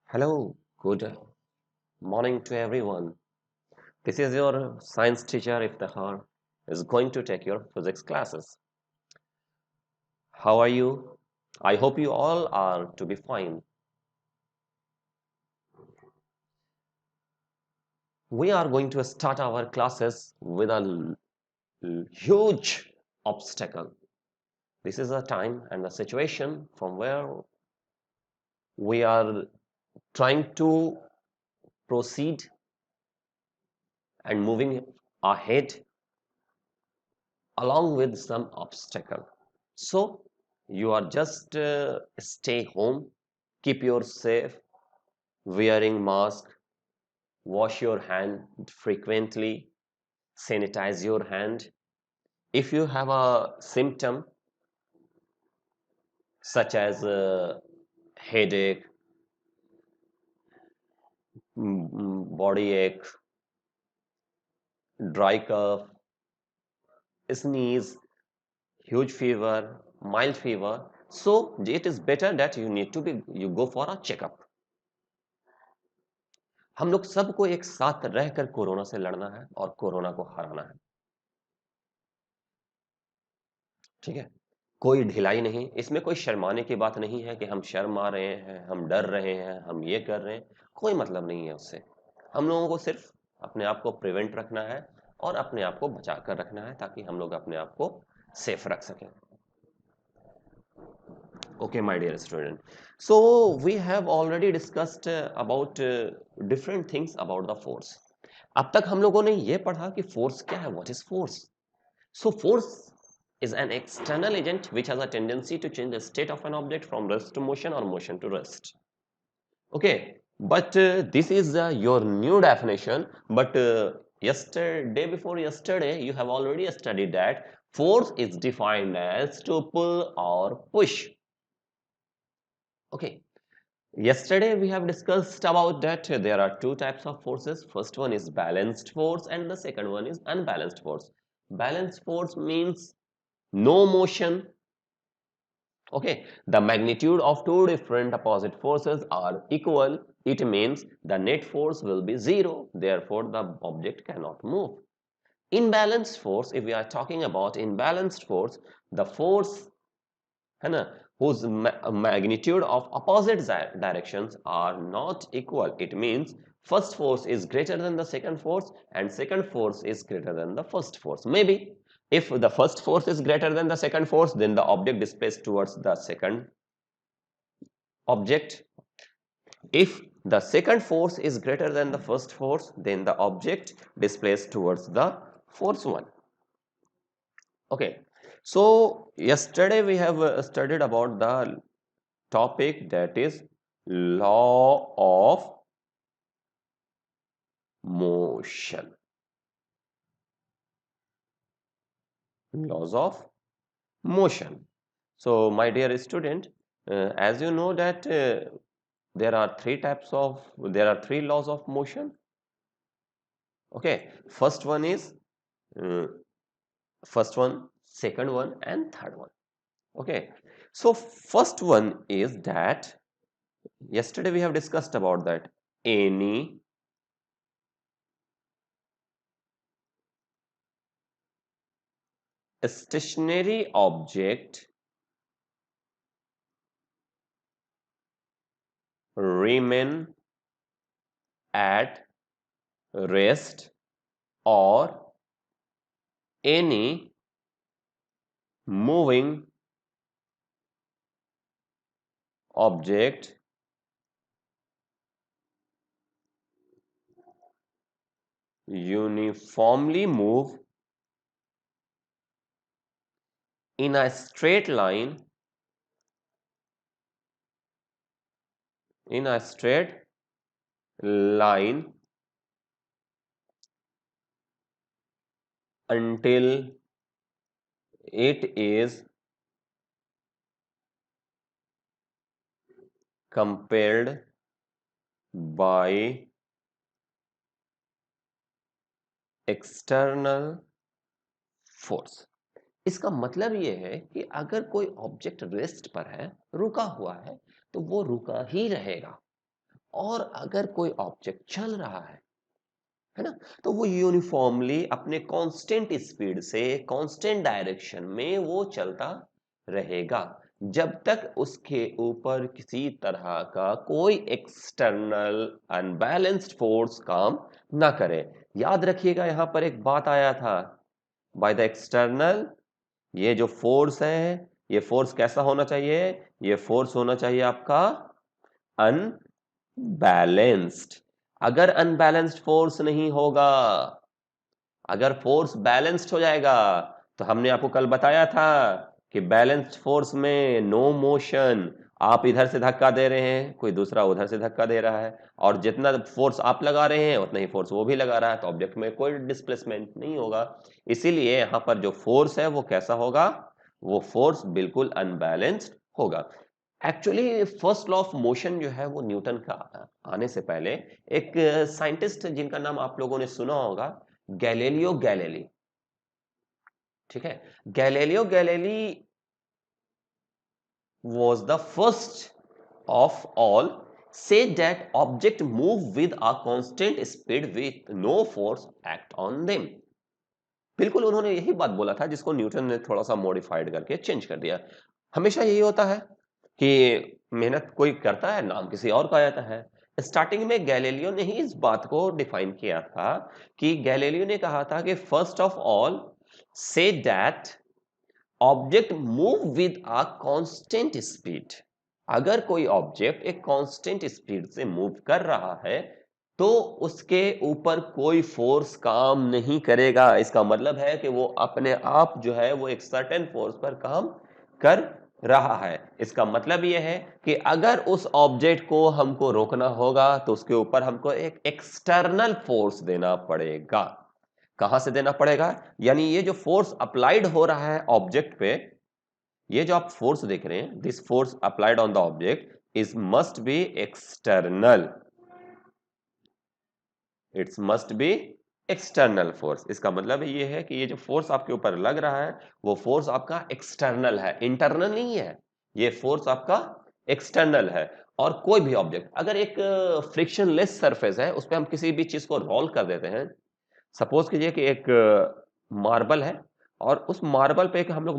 Hello, good morning to everyone. This is your science teacher Iftihar is going to take your physics classes. How are you? I hope you all are to be fine. We are going to start our classes with a huge obstacle. This is a time and a situation from where we are trying to proceed and moving ahead along with some obstacle. So you are just stay home, keep yourself, wearing mask, wash your hand frequently, sanitize your hand. If you have a symptom such as headache, body ache, dry cough, sneeze, huge fever, mild fever, so it is better that you go for a checkup. हम लोग सबको एक साथ रहकर corona से लड़ना है और कोरोना को हराना है। ठीक है, कोई ढिलाई नहीं, इसमें कोई शर्माने की बात नहीं है कि हम शर्म आ रहे हैं, हम डर रहे हैं, हम ये कर रहे हैं, कोई मतलब नहीं है उससे। हम लोगों को सिर्फ अपने आप को प्रिवेंट रखना है और अपने आप को बचा कर रखना है ताकि हम लोग अपने आप को सेफ रख सकें। Okay, my dear student. So we have already discussed about different things about the force. अब तक हम लोगों ने ये पढ़ा कि force क्या है, what is force? So force is an external agent which has a tendency to change the state of an object from rest to motion or motion to rest. Okay, but this is your new definition. But yesterday, before yesterday, you have already studied that force is defined as to pull or push. Okay, yesterday we have discussed about that there are two types of forces. First one is balanced force and the second one is unbalanced force. Balanced force means no motion. Okay, the magnitude of two different opposite forces are equal. It means the net force will be zero. Therefore, the object cannot move. Imbalanced force, if we are talking about imbalanced force, the force है ना, whose magnitude of opposite directions are not equal. It means first force is greater than the second force and second force is greater than the first force. Maybe if the first force is greater than the second force, then the object displaced towards the second object. If the second force is greater than the first force, then the object displaced towards the force one. Okay, so yesterday we have studied about the topic that is law of motion. Laws of motion. So my dear student, as you know that there are three laws of motion. Okay, first one is uh, first one, second one and third one. Okay, so first one is that yesterday we have discussed about that any stationary object remain at rest or any moving object uniformly move in a straight line in a straight line until it is compelled by external force. इसका मतलब ये है कि अगर कोई object rest पर है, रुका हुआ है, तो वो रुका ही रहेगा और अगर कोई ऑब्जेक्ट चल रहा है ना, तो वो यूनिफॉर्मली अपने कांस्टेंट स्पीड से कांस्टेंट डायरेक्शन में वो चलता रहेगा जब तक उसके ऊपर किसी तरह का कोई एक्सटर्नल अनबैलेंस्ड फोर्स काम ना करे। याद रखिएगा यहां पर एक बात आया था, बाय द एक्सटर्नल, ये जो फोर्स है ये फोर्स कैसा होना चाहिए, ये फोर्स होना चाहिए आपका अनबैलेंस्ड। अगर अनबैलेंस्ड फोर्स नहीं होगा, अगर फोर्स बैलेंस्ड हो जाएगा, तो हमने आपको कल बताया था कि बैलेंस्ड फोर्स में नो मोशन, आप इधर से धक्का दे रहे हैं, कोई दूसरा उधर से धक्का दे रहा है, और जितना फोर्स आप लगा रहे हैं उतना ही फोर्स वो भी लगा रहा है, तो ऑब्जेक्ट में कोई डिस्प्लेसमेंट नहीं होगा। इसीलिए यहां पर जो फोर्स है वो कैसा होगा, वो फोर्स बिल्कुल अनबैलेंस्ड होगा। Actually first law of motion जो है वो न्यूटन का आने से पहले एक साइंटिस्ट जिनका नाम आप लोगों ने सुना होगा, गैलीलियो गैलीली। ठीक है, Galileo Galilei was the first of all say that object move with a constant speed with no force act on them। बिल्कुल उन्होंने यही बात बोला था जिसको न्यूटन ने थोड़ा सा मॉडिफाइड करके चेंज कर दिया। हमेशा यही होता है कि मेहनत कोई करता है, नाम किसी और का आता है। स्टार्टिंग में गैलीलियो ने ही इस बात को डिफाइन किया था कि गैलीलियो ने कहा था कि first of all say that object move with a constant speed. अगर कोई ऑब्जेक्ट एक कांस्टेंट स्पीड से मूव कर रहा है तो उसके ऊपर कोई फोर्स काम नहीं करेगा। इसका मतलब है कि वो अपने आप जो है वो एक सर्टेन फोर्स पर काम कर रहा है। इसका मतलब यह है कि अगर उस ऑब्जेक्ट को हमको रोकना होगा तो उसके ऊपर हमको एक एक्सटर्नल फोर्स देना पड़ेगा। कहां से देना पड़ेगा, यानी ये जो फोर्स अप्लाइड हो रहा है ऑब्जेक्ट पे, ये जो आप फोर्स देख रहे हैं, this force applied on the object is must be external, it's must be external force. इसका मतलब ये है कि ये जो फोर्स आपके ऊपर लग रहा है वो फोर्स आपका एक्सटर्नल है, इंटरनल नहीं है। ये फोर्स आपका एक्सटर्नल है। और कोई भी ऑब्जेक्ट अगर एक फ्रिक्शनलेस सरफेस है उस पर हम किसी भी चीज को रोल कर देते हैं, सपोज कीजिए कि एक मार्बल है और उस मार्बल पे एक हम लोग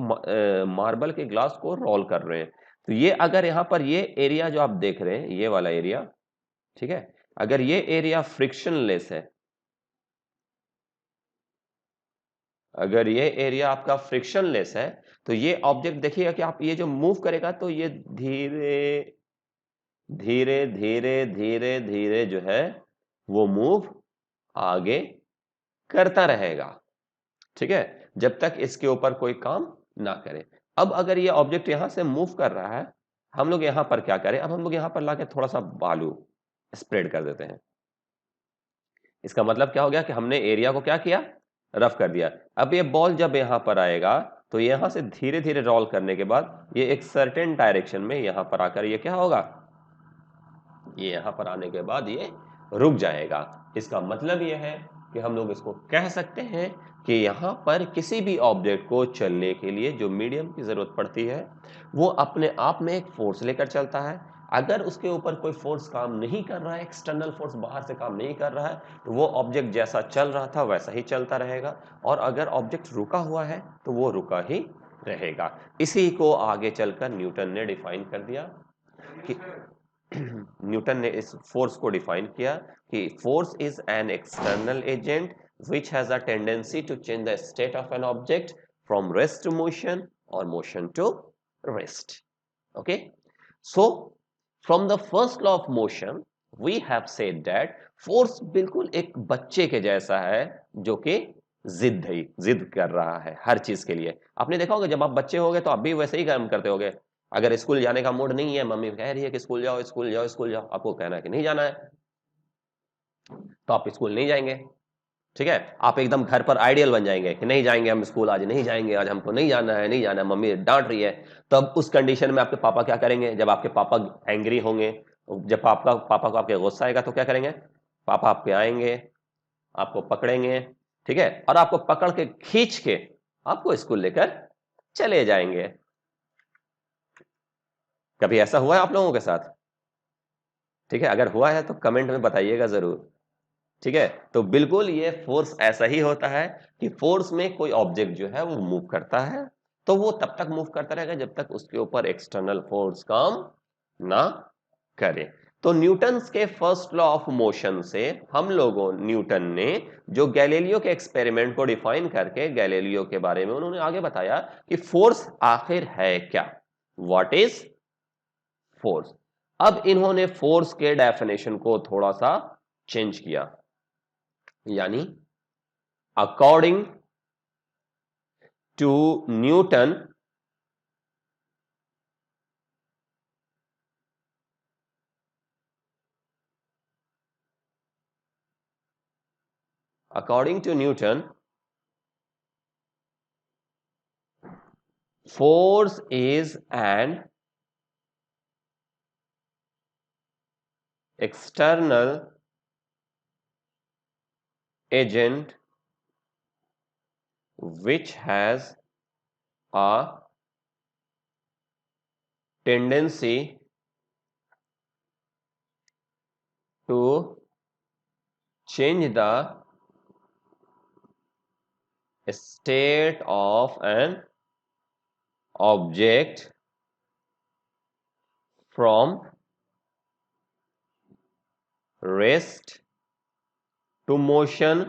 मार्बल के ग्लास को रोल कर रहे हैं, तो ये अगर यहाँ पर ये एरिया जो आप देख रहे हैं ये वाला एरिया, ठीक है, अगर ये एरिया फ्रिक्शनलेस है, अगर ये एरिया आपका फ्रिक्शनलेस है तो ये ऑब्जेक्ट देखिएगा कि आप ये जो मूव करेगा तो ये धीरे धीरे धीरे धीरे धीरे जो है वो मूव आगे करता रहेगा। ठीक है, जब तक इसके ऊपर कोई काम ना करे। अब अगर ये ऑब्जेक्ट यहां से मूव कर रहा है, हम लोग यहां पर क्या करें, अब हम लोग यहां पर लाके थोड़ा सा बालू स्प्रेड कर देते हैं। इसका मतलब क्या हो गया कि हमने एरिया को क्या किया, रफ कर दिया। अब ये बॉल जब यहां पर आएगा तो यहां से धीरे धीरे रोल करने के बाद ये एक सर्टेन डायरेक्शन में यहां पर आकर ये क्या होगा, ये यहां पर आने के बाद ये रुक जाएगा। इसका मतलब ये है कि हम लोग इसको कह सकते हैं कि यहाँ पर किसी भी ऑब्जेक्ट को चलने के लिए जो मीडियम की जरूरत पड़ती है वो अपने आप में एक फोर्स लेकर चलता है। अगर उसके ऊपर कोई फोर्स काम नहीं कर रहा है, एक्सटर्नल फोर्स बाहर से काम नहीं कर रहा है, तो वो ऑब्जेक्ट जैसा चल रहा था वैसा ही चलता रहेगा। और अगर ऑब्जेक्ट रुका हुआ है तो वो रुका ही रहेगा। इसी को आगे चलकर न्यूटन ने डिफाइन कर दिया कि न्यूटन ने इस फोर्स को डिफाइन किया कि force is an external agent which has a tendency to change the state of an object from rest to motion or motion to rest. Okay, so from the first law of motion we have said that force बिल्कुल एक बच्चे के जैसा है जो कि जिद कर रहा है हर चीज के लिए। आपने देखा होगा जब आप बच्चे होगे तो आप भी वैसे ही काम करते होगे। अगर स्कूल जाने का मूड नहीं है, मम्मी कह रही है कि स्कूल जाओ स्कूल जाओ स्कूल जाओ, आपको कहना है कि नहीं जाना है तो आप स्कूल नहीं जाएंगे। ठीक है, आप एकदम घर पर आइडियल बन जाएंगे कि नहीं जाएंगे हम स्कूल, आज नहीं जाएंगे, आज हमको नहीं जाना है, नहीं जाना है, मम्मी डांट रही है। तब उस कंडीशन में आपके पापा क्या करेंगे, जब आपके पापा एंग्री होंगे, जब पापा को आपके गुस्सा आएगा तो क्या करेंगे, पापा आपके आएंगे, आपको पकड़ेंगे, ठीक है, और आपको पकड़ के खींच के आपको स्कूल लेकर चले जाएंगे। कभी ऐसा हुआ है आप लोगों के साथ? ठीक है, अगर हुआ है तो कमेंट में बताइएगा जरूर। ठीक है, तो बिल्कुल ये फोर्स ऐसा ही होता है कि फोर्स में कोई ऑब्जेक्ट जो है वो मूव करता है, तो वो तब तक मूव करता रहेगा जब तक उसके ऊपर एक्सटर्नल फोर्स काम ना करे। तो न्यूटन्स के फर्स्ट लॉ ऑफ मोशन से हम लोगों न्यूटन ने जो गैलीलियो के एक्सपेरिमेंट को डिफाइन करके गैलीलियो के बारे में उन्होंने आगे बताया कि फोर्स आखिर है क्या, व्हाट इज फोर्स। अब इन्होंने फोर्स के डेफिनेशन को थोड़ा सा चेंज किया, यानी according to Newton according to Newton, force is an external agent which has a tendency to change the state of an object from rest to motion,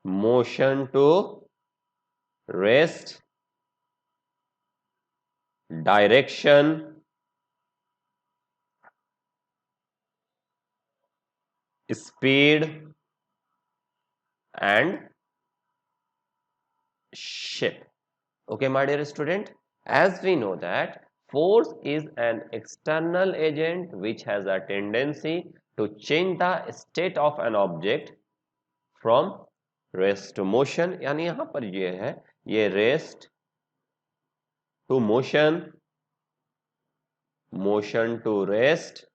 motion to rest, direction, speed and shape. Okay, my dear student, as we know that force is an external agent which has a tendency to change the state of an object from rest to motion, यानी यहां पर ये है, ये rest to motion, motion to rest,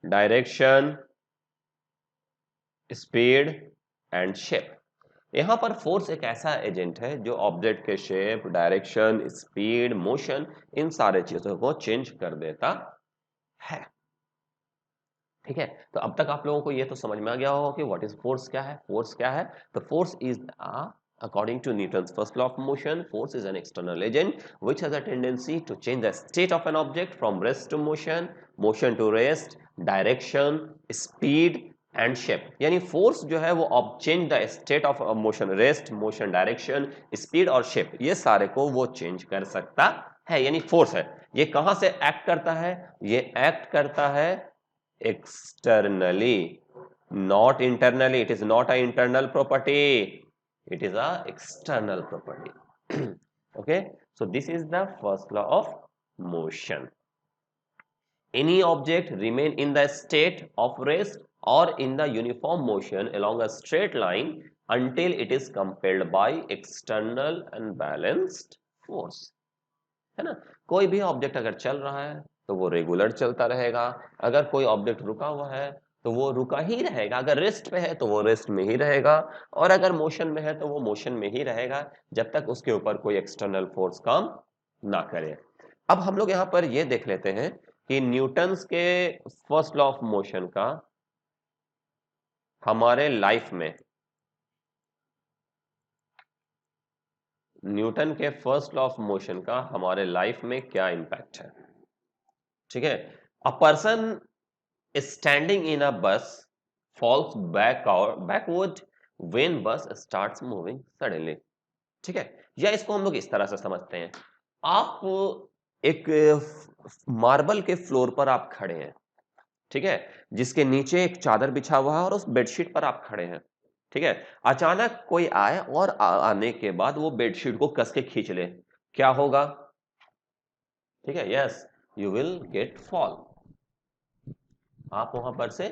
direction, speed and shape। यहां पर force एक ऐसा एजेंट है जो ऑब्जेक्ट के शेप, डायरेक्शन, स्पीड, मोशन, इन सारे चीजों को चेंज कर देता है। ठीक है, तो अब तक आप लोगों को ये तो समझ में आ गया होगा कि व्हाट इज फोर्स, क्या है फोर्स, क्या है। तो force is according to Newton's first law of motion, force is an external agent which has a tendency to change the state of an object from rest to motion, motion to rest, direction, speed and shape. यानी force जो है वो change the state of motion, rest, motion, direction, speed और shape, ये सारे को वो change कर सकता है, यानी फोर्स है। ये कहां से एक्ट करता है, ये एक्ट करता है externally, not internally. It is not an internal property, it is a external property। okay, so this is the first law of motion। any object remain in the state of rest or in the uniform motion along a straight line until it is compelled by external and balanced force। है ना, कोई भी object अगर चल रहा है तो वो रेगुलर चलता रहेगा, अगर कोई ऑब्जेक्ट रुका हुआ है तो वो रुका ही रहेगा, अगर रेस्ट पे है तो वो रेस्ट में ही रहेगा, और अगर मोशन में है तो वो मोशन में ही रहेगा जब तक उसके ऊपर कोई एक्सटर्नल फोर्स काम ना करे। अब हम लोग यहाँ पर ये देख लेते हैं कि न्यूटन्स के फर्स्ट लॉ ऑफ मोशन का हमारे लाइफ में, न्यूटन के फर्स्ट लॉ ऑफ मोशन का हमारे लाइफ में क्या इंपैक्ट है। ठीक है, अ पर्सन स्टैंडिंग इन अ बस फॉल्स बैकवर्ड व्हेन बस स्टार्ट्स मूविंग सडनली। ठीक है, या इसको हम लोग इस तरह से समझते हैं, आप एक मार्बल के फ्लोर पर आप खड़े हैं, ठीक है, जिसके नीचे एक चादर बिछा हुआ है और उस बेडशीट पर आप खड़े हैं। ठीक है, अचानक कोई आए और आने के बाद वो बेडशीट को कस के खींच ले, क्या होगा। ठीक है, yes, you will get fall, आप वहां पर से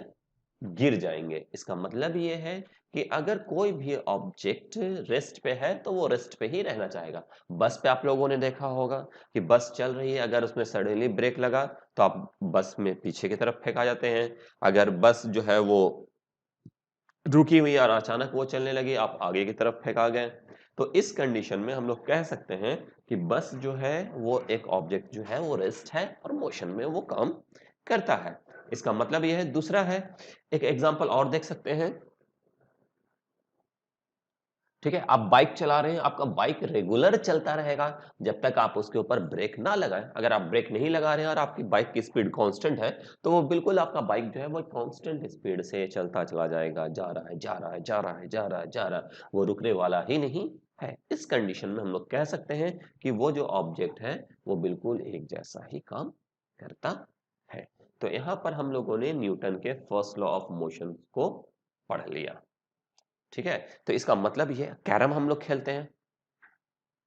गिर जाएंगे। इसका मतलब ये है कि अगर कोई भी ऑब्जेक्ट रेस्ट पे है तो वो रेस्ट पे ही रहना चाहेगा। बस पे आप लोगों ने देखा होगा कि बस चल रही है, अगर उसमें सडनली ब्रेक लगा तो आप बस में पीछे की तरफ फेंका जाते हैं, अगर बस जो है वो रुकी हुई और अचानक वो चलने लगी आप आगे की तरफ फेंका गए। तो इस कंडीशन में हम लोग कह सकते हैं कि बस जो है वो एक ऑब्जेक्ट जो है वो रेस्ट है और मोशन में वो काम करता है। इसका मतलब यह है। दूसरा है, एक एग्जांपल और देख सकते हैं। ठीक है, आप बाइक चला रहे हैं, आपका बाइक रेगुलर चलता रहेगा जब तक आप उसके ऊपर ब्रेक ना लगाएं। अगर आप ब्रेक नहीं लगा रहे हैं और आपकी बाइक की स्पीड कांस्टेंट है, तो वो बिल्कुल आपका बाइक जो है वो कांस्टेंट स्पीड से चलता चला जाएगा, जा रहा है, जा रहा है, जा रहा है, जा रहा है, जा रहा है, वो रुकने वाला ही नहीं है। इस कंडीशन में हम लोग कह सकते हैं कि वो जो ऑब्जेक्ट है वो बिल्कुल एक जैसा ही काम करता है। तो यहाँ पर हम लोगों ने न्यूटन के फर्स्ट लॉ ऑफ मोशन को पढ़ लिया। ठीक है, तो इसका मतलब ये, कैरम हम लोग खेलते हैं।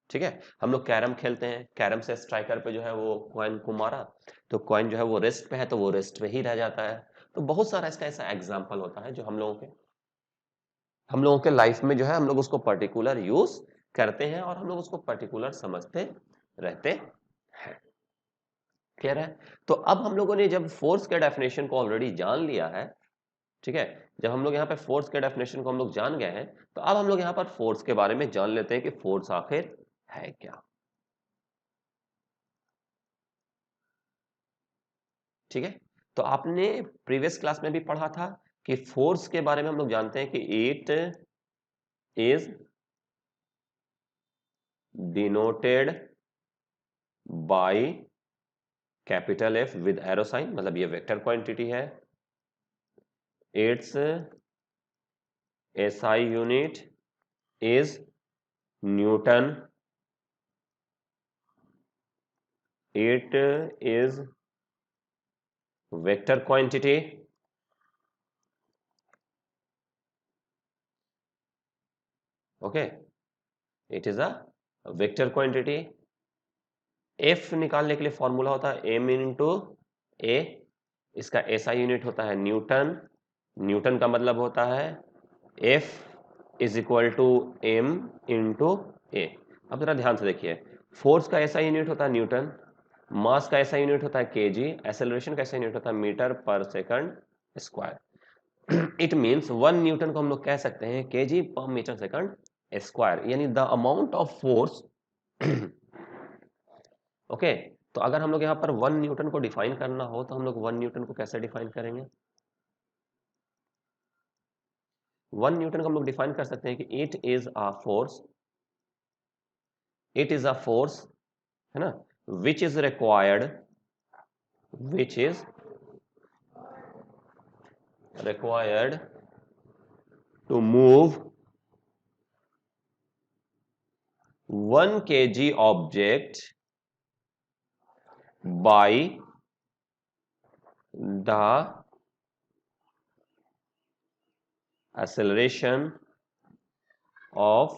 ठीक है, हम लोग कैरम खेलते हैं, कैरम से स्ट्राइकर पे जो है वो कॉइन को मारा, तो कॉइन जो है वो रेस्ट पे है तो वो रेस्ट पे ही रह जाता है। तो बहुत सारा इसका ऐसा एग्जांपल होता है जो हम लोगों के लाइफ में जो है हम लोग उसको पर्टिकुलर यूज करते हैं और हम लोग उसको पर्टिकुलर समझते रहते हैं। क्लियर है? तो अब हम लोगों ने जब फोर्स के डेफिनेशन को ऑलरेडी जान लिया है, ठीक है, जब हम लोग यहाँ पे फोर्स के डेफिनेशन को हम लोग जान गए हैं, तो अब हम लोग यहाँ पर फोर्स के बारे में जान लेते हैं कि फोर्स आखिर है क्या। ठीक है, तो आपने प्रीवियस क्लास में भी पढ़ा था कि फोर्स के बारे में हम लोग जानते हैं कि it is denoted by capital F with arrow sign, मतलब ये वेक्टर क्वांटिटी है। Its SI unit is Newton. It is vector quantity. Okay, it is a vector quantity. F निकालने के लिए फॉर्मूला होता है एम इंटू ए। इसका एसआई यूनिट होता है न्यूटन। न्यूटन का मतलब होता है F is equal to M into A. अब जरा ध्यान से देखिए, फोर्स का एसआई यूनिट होता है न्यूटन, मास का एसआई यूनिट होता है केजी, एक्सेलरेशन का एसआई यूनिट होता है मीटर पर second square. It means 1 Newton को हम लोग कह सकते हैं केजी पर मीटर सेकंड स्क्वायर, यानी the amount of force. Okay, तो अगर हम लोग यहाँ पर 1 न्यूटन को डिफाइन करना हो तो हम लोग 1 न्यूटन को कैसे डिफाइन करेंगे? 1 न्यूटन को हम लोग डिफाइन कर सकते हैं कि it is a force, it is a force, है ना, which is required, which is required to move 1 kg object by the acceleration of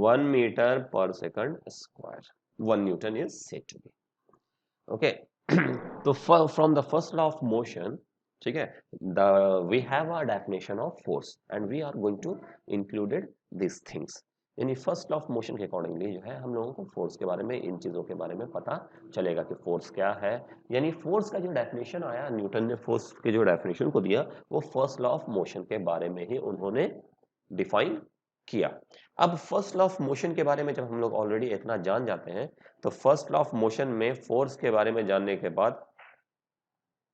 1 meter per second square. 1 Newton is said to be. Okay. तो from the first law of motion, ठीक है, we have a definition of force and we are going to included these things. यानी first law of motion के accordingly जो है हम लोगों को फोर्स के बारे में, इन चीज़ों के बारे में पता चलेगा कि फोर्स क्या है। यानी फोर्स का जो डेफिनेशन आया, न्यूटन ने फोर्स के जो डेफिनेशन को दिया वो फर्स्ट लॉ ऑफ मोशन के बारे में ही उन्होंने डिफाइन किया। अब फर्स्ट लॉ ऑफ मोशन के बारे में जब हम लोग ऑलरेडी इतना जान जाते हैं, तो फर्स्ट लॉ ऑफ मोशन में फोर्स के बारे में जानने के बाद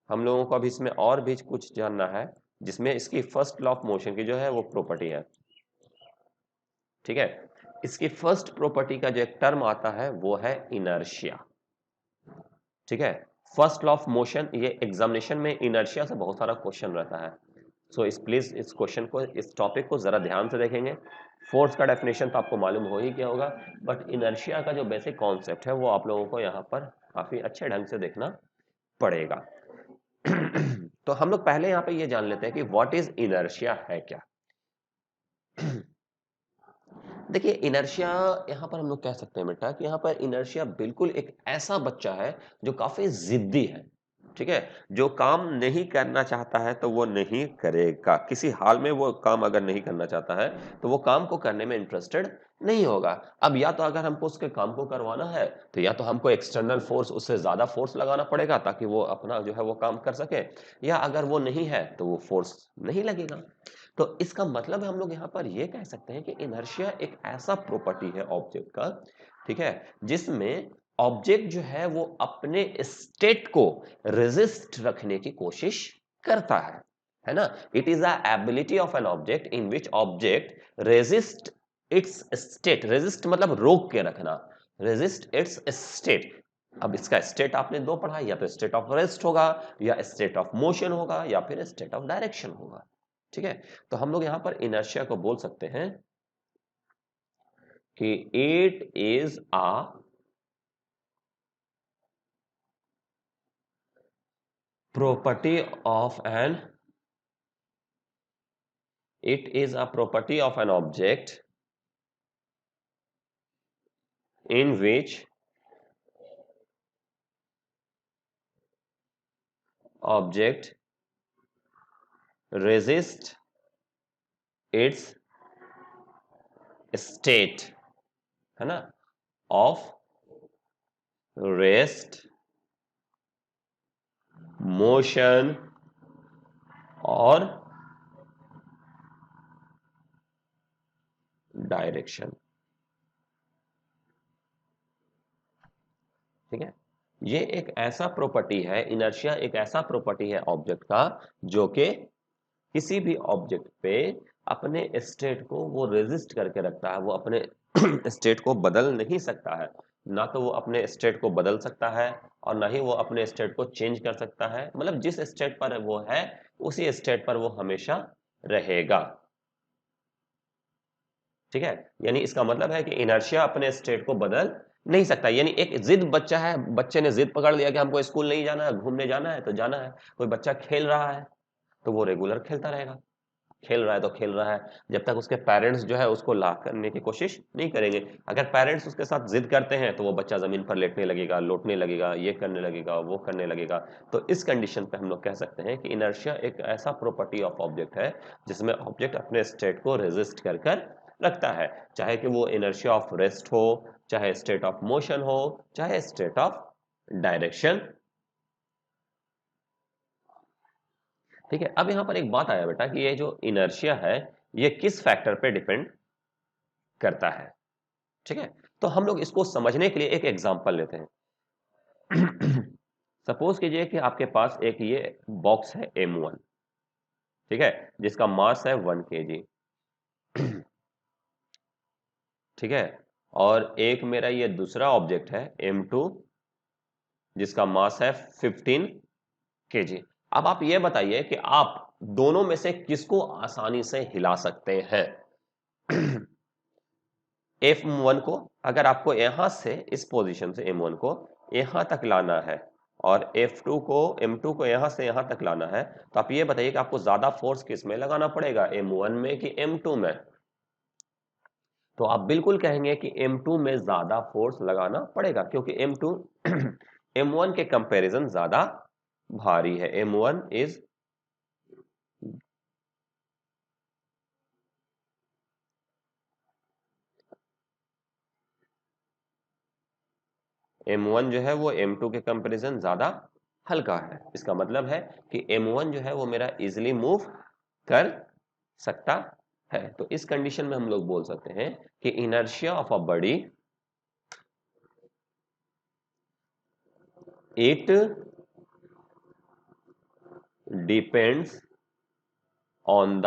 हम लोगों को अभी इसमें और भी कुछ जानना है, जिसमें इसकी फर्स्ट लॉ ऑफ मोशन की जो है वो प्रॉपर्टी है। ठीक है, इसकी फर्स्ट प्रॉपर्टी का जो एक टर्म आता है वो है इनर्शिया। ठीक है, फर्स्ट लॉ ऑफ मोशन, ये एग्जामिनेशन में इनर्शिया से बहुत सारा क्वेश्चन रहता है। सो इस प्लीज इस क्वेश्चन को, इस टॉपिक को जरा ध्यान से देखेंगे। फोर्स का डेफिनेशन तो आपको मालूम हो ही क्या होगा, बट इनर्शिया का जो बेसिक कॉन्सेप्ट है वो आप लोगों को यहाँ पर काफी अच्छे ढंग से देखना पड़ेगा। तो हम लोग पहले यहाँ पे ये जान लेते हैं कि व्हाट इज इनर्शिया है क्या। देखिए, इनर्शिया यहाँ पर हम लोग कह सकते हैं बेटा कि यहाँ पर इनर्शिया बिल्कुल एक ऐसा बच्चा है जो काफी जिद्दी है। ठीक है, जो काम नहीं करना चाहता है तो वो नहीं करेगा, किसी हाल में वो काम अगर नहीं करना चाहता है तो वो काम को करने में इंटरेस्टेड नहीं होगा। अब या तो अगर हमको उसके काम को करवाना है तो या तो हमको एक्सटर्नल फोर्स, उससे ज्यादा फोर्स लगाना पड़ेगा ताकि वो अपना जो है वो काम कर सके, या अगर वो नहीं है तो वो फोर्स नहीं लगेगा। तो इसका मतलब है हम लोग यहाँ पर ये कह सकते हैं कि इनर्शिया एक ऐसा प्रॉपर्टी है ऑब्जेक्ट का, ठीक है, जिसमें ऑब्जेक्ट जो है वो अपने स्टेट को रेजिस्ट रखने की कोशिश करता है ना। It is a ability of an object in which object resist it's state. Resist मतलब रोक के रखना, रेजिस्ट इट्स स्टेट। अब इसका स्टेट आपने दो पढ़ा, या तो स्टेट ऑफ रेस्ट होगा, या स्टेट ऑफ मोशन होगा, या फिर स्टेट ऑफ डायरेक्शन होगा, ठीक है। तो हम लोग यहां पर इनर्शिया को बोल सकते हैं कि it is a property of an it is a property of an object in which object resist its state, है ना, of rest, motion और डायरेक्शन, ठीक है। ये एक ऐसा प्रॉपर्टी है, इनर्शिया एक ऐसा प्रॉपर्टी है ऑब्जेक्ट का जो कि किसी भी ऑब्जेक्ट पे अपने स्टेट को वो रेजिस्ट करके रखता है, वो अपने स्टेट को बदल नहीं सकता है। ना तो वो अपने स्टेट को बदल सकता है और ना ही वो अपने स्टेट को चेंज कर सकता है, मतलब जिस स्टेट पर वो है उसी स्टेट पर वो हमेशा रहेगा, ठीक है। यानी इसका मतलब है कि इनर्शिया अपने स्टेट को बदल नहीं सकता। यानी एक जिद बच्चा है, बच्चे ने जिद पकड़ लिया कि हमको स्कूल नहीं जाना है, घूमने जाना है तो जाना है। कोई बच्चा खेल रहा है तो वो रेगुलर खेलता रहेगा, खेल रहा है तो खेल रहा है, जब तक उसके पेरेंट्स जो है उसको ला करने की कोशिश नहीं करेंगे। अगर पेरेंट्स उसके साथ जिद करते हैं तो वो बच्चा जमीन पर लेटने लगेगा, लौटने लगेगा, ये करने लगेगा, वो करने लगेगा। तो इस कंडीशन पे हम लोग कह सकते हैं कि इनर्शिया एक ऐसा प्रॉपर्टी ऑफ ऑब्जेक्ट है जिसमें ऑब्जेक्ट अपने स्टेट को रेजिस्ट कर कर रखता है, चाहे कि वो इनर्शिया ऑफ रेस्ट हो, चाहे स्टेट ऑफ मोशन हो, चाहे स्टेट ऑफ डायरेक्शन, ठीक है। अब यहां पर एक बात आया बेटा कि ये जो इनर्शिया है ये किस फैक्टर पे डिपेंड करता है, ठीक है। तो हम लोग इसको समझने के लिए एक एग्जांपल लेते हैं। सपोज कीजिए कि आपके पास एक ये बॉक्स है M1, ठीक है, जिसका मास है 1 kg, ठीक है। और एक मेरा ये दूसरा ऑब्जेक्ट है M2 जिसका मास है 15 kg। अब आप ये बताइए कि आप दोनों में से किसको आसानी से हिला सकते हैं। M1 को अगर आपको यहां से इस पोजीशन से M1 को यहां तक लाना है और M2 को यहां से यहां तक लाना है, तो आप ये बताइए कि आपको ज्यादा फोर्स किस में लगाना पड़ेगा, M1 में कि M2 में। तो आप बिल्कुल कहेंगे कि M2 में ज्यादा फोर्स लगाना पड़ेगा क्योंकि M2 M1 के कंपैरिजन ज्यादा भारी है। M1 जो है वो M2 के कंपैरिजन ज्यादा हल्का है। इसका मतलब है कि M1 जो है वो मेरा इजिली मूव कर सकता है। तो इस कंडीशन में हम लोग बोल सकते हैं कि inertia of a body it depends on the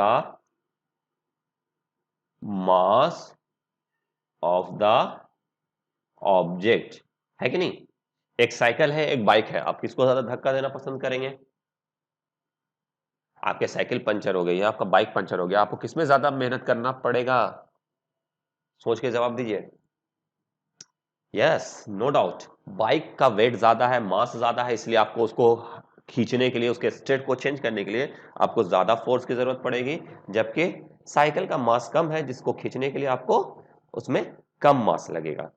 mass of the object, है कि नहीं। एक साइकिल है, एक बाइक है, आप किसको ज्यादा धक्का देना पसंद करेंगे। आपके साइकिल पंचर हो गई है, आपका बाइक पंचर हो गया, आपको किसमें ज्यादा मेहनत करना पड़ेगा, सोच के जवाब दीजिए। यस, नो डाउट, बाइक का वेट ज्यादा है, मास ज्यादा है, इसलिए आपको उसको खींचने के लिए, उसके स्टेट को चेंज करने के लिए आपको ज्यादा फोर्स की जरूरत पड़ेगी, जबकि साइकिल का मास कम है, जिसको खींचने के लिए आपको उसमें कम मास लगेगा।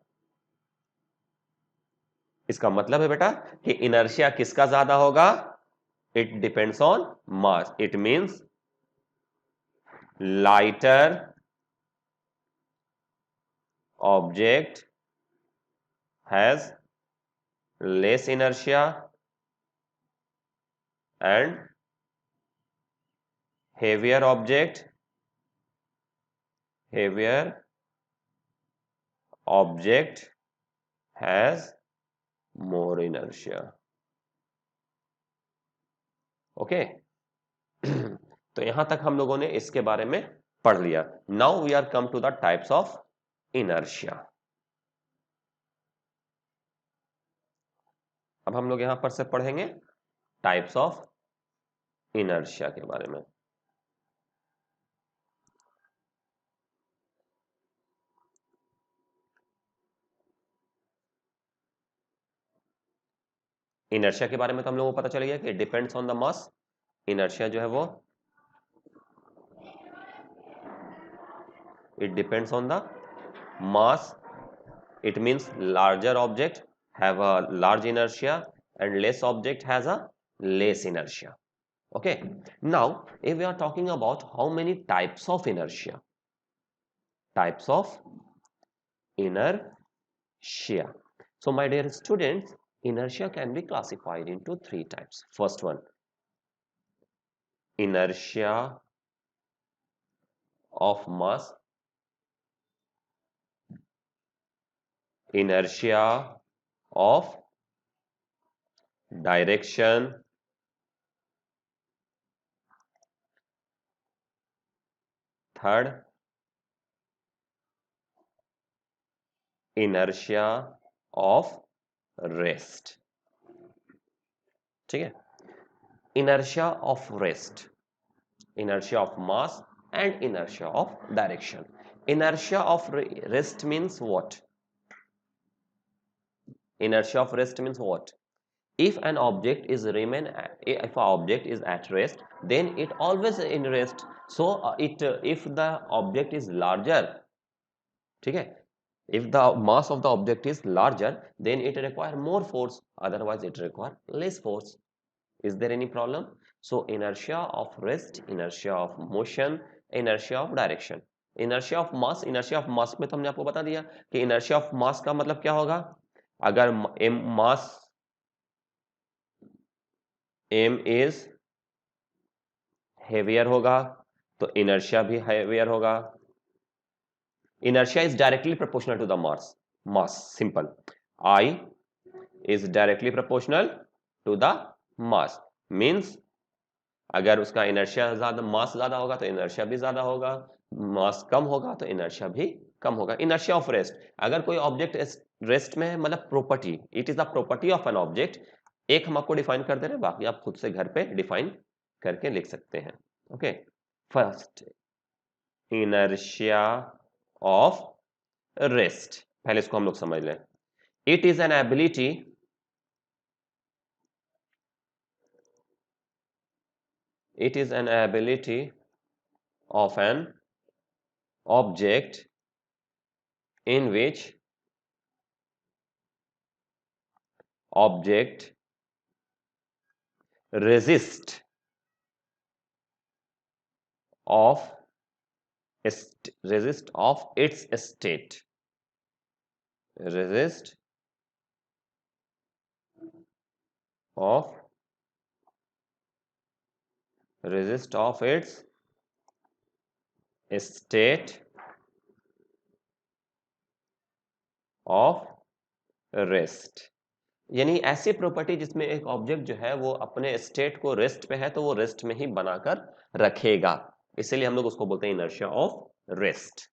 इसका मतलब है बेटा कि इनर्शिया किसका ज्यादा होगा, it depends on mass. It means lighter object has less inertia and heavier object heavier object has more inertia. Okay तो यहां तक हम लोगों ने इसके बारे में पढ़ लिया. Now we are come to the types of inertia. अब हम लोग यहां पर से पढ़ेंगे टाइप्स ऑफ इनर्शिया के बारे में. इनर्शिया के बारे में तो हम लोगों को पता चल गया कि depends on the mass. Inertia जो है वो it depends on the mass. It means larger object have a large inertia and less object has a less inertia. Okay. Now, if we are talking about how many types of inertia, types of inertia. So, my dear students, inertia can be classified into three types. First one, inertia of mass, inertia of direction, third, inertia of rest. ठीक है. Inertia of rest, inertia of mass and inertia of direction. Inertia of rest means what? Inertia of rest means what? If an object is if an object is at rest, then it always in rest. So if the object is larger, ठीक है, if the mass of the object is larger, then it require more force, otherwise it require less force. Is there any problem? So inertia of rest, inertia of motion, inertia of direction. Inertia of mass में तो हमने आपको बता दिया कि inertia of mass का मतलब क्या होगा. अगर mass m is heavier होगा तो inertia भी heavier होगा. Inertia is directly proportional to the mass. Simple. I is directly proportional to the mass. Means अगर उसका इनर्शिया ज्यादा, मास ज्यादा होगा तो इनर्शिया भी ज्यादा होगा. मास कम होगा तो इनर्शिया भी कम होगा. इनर्शिया ऑफ रेस्ट, अगर कोई ऑब्जेक्ट रेस्ट में है, मतलब property, it is the property of an object. एक हम आपको डिफाइन कर दे रहे हैं, बाकी आप खुद से घर पे डिफाइन करके लिख सकते हैं. Okay. First, inertia of rest, पहले इसको हम लोग समझ लें. It is an ability, it is an ability of an object in which object resist of its state, resist of its state of rest. यानी ऐसी प्रॉपर्टी जिसमें एक ऑब्जेक्ट जो है वो अपने स्टेट को रेस्ट पे है तो वो रेस्ट में ही बनाकर रखेगा, इसीलिए हम लोग उसको बोलते हैं इनर्शिया ऑफ रेस्ट,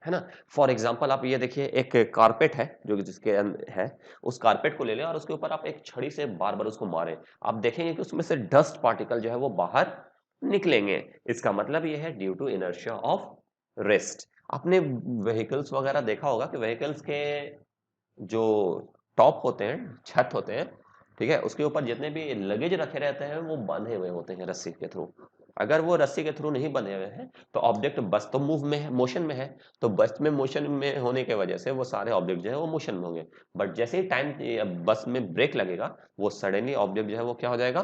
है ना. फॉर एग्जाम्पल आप ये देखिए, एक कारपेट है जो जिसके है, उस कारपेट को ले लें और उसके ऊपर आप एक छड़ी से बार बार उसको मारें, आप देखेंगे कि उसमें से डस्ट पार्टिकल जो है वो बाहर निकलेंगे. इसका मतलब ये है due to inertia of rest. आपने व्हीकल्स वगैरह देखा होगा कि व्हीकल्स के जो टॉप होते हैं, छत होते हैं, ठीक है, उसके ऊपर जितने भी लगेज रखे रहते हैं वो बांधे हुए होते हैं रस्सी के थ्रू. अगर वो रस्सी के थ्रू नहीं बंधे हुए हैं तो ऑब्जेक्ट बस तो मूव में है, मोशन में है, तो बस में मोशन में होने के वजह से वो सारे ऑब्जेक्ट जो है वो मोशन में होंगे. बट जैसे ही टाइम बस में ब्रेक लगेगा, वो सडनली ऑब्जेक्ट जो है वो क्या हो जाएगा,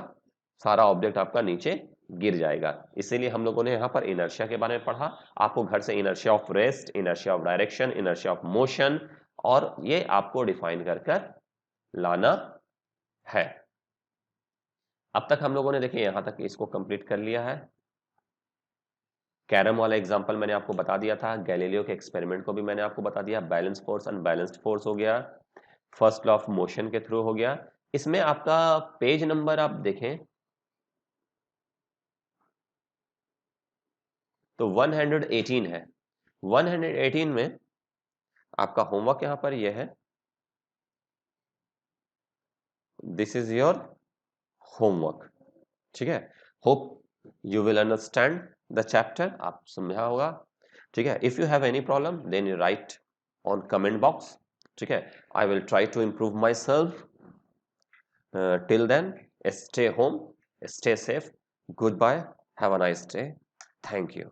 सारा ऑब्जेक्ट आपका नीचे गिर जाएगा. इसीलिए हम लोगों ने यहाँ पर इनर्शिया के बारे में पढ़ा. आपको घर से inertia of rest, inertia of direction, inertia of motion, और ये आपको डिफाइन कर लाना है. अब तक हम लोगों ने देखिए यहां तक इसको कंप्लीट कर लिया है. कैरम वाला एग्जांपल मैंने आपको बता दिया था, गैलीलियो के एक्सपेरिमेंट को भी मैंने आपको बता दिया, बैलेंस फोर्स अनबैलेंस्ड फोर्स हो गया, फर्स्ट लॉ ऑफ मोशन के थ्रू हो गया। इसमें आपका पेज नंबर आप देखें तो 118 है। 118 में आपका होमवर्क यहां पर यह है, दिस इज योर होमवर्क, ठीक है। Hope you will understand the chapter, आप समझा होगा, ठीक है। If you have any problem then you write on comment box, ठीक है। I will try to improve myself. Till then stay home, stay safe, goodbye, have a nice day, thank you.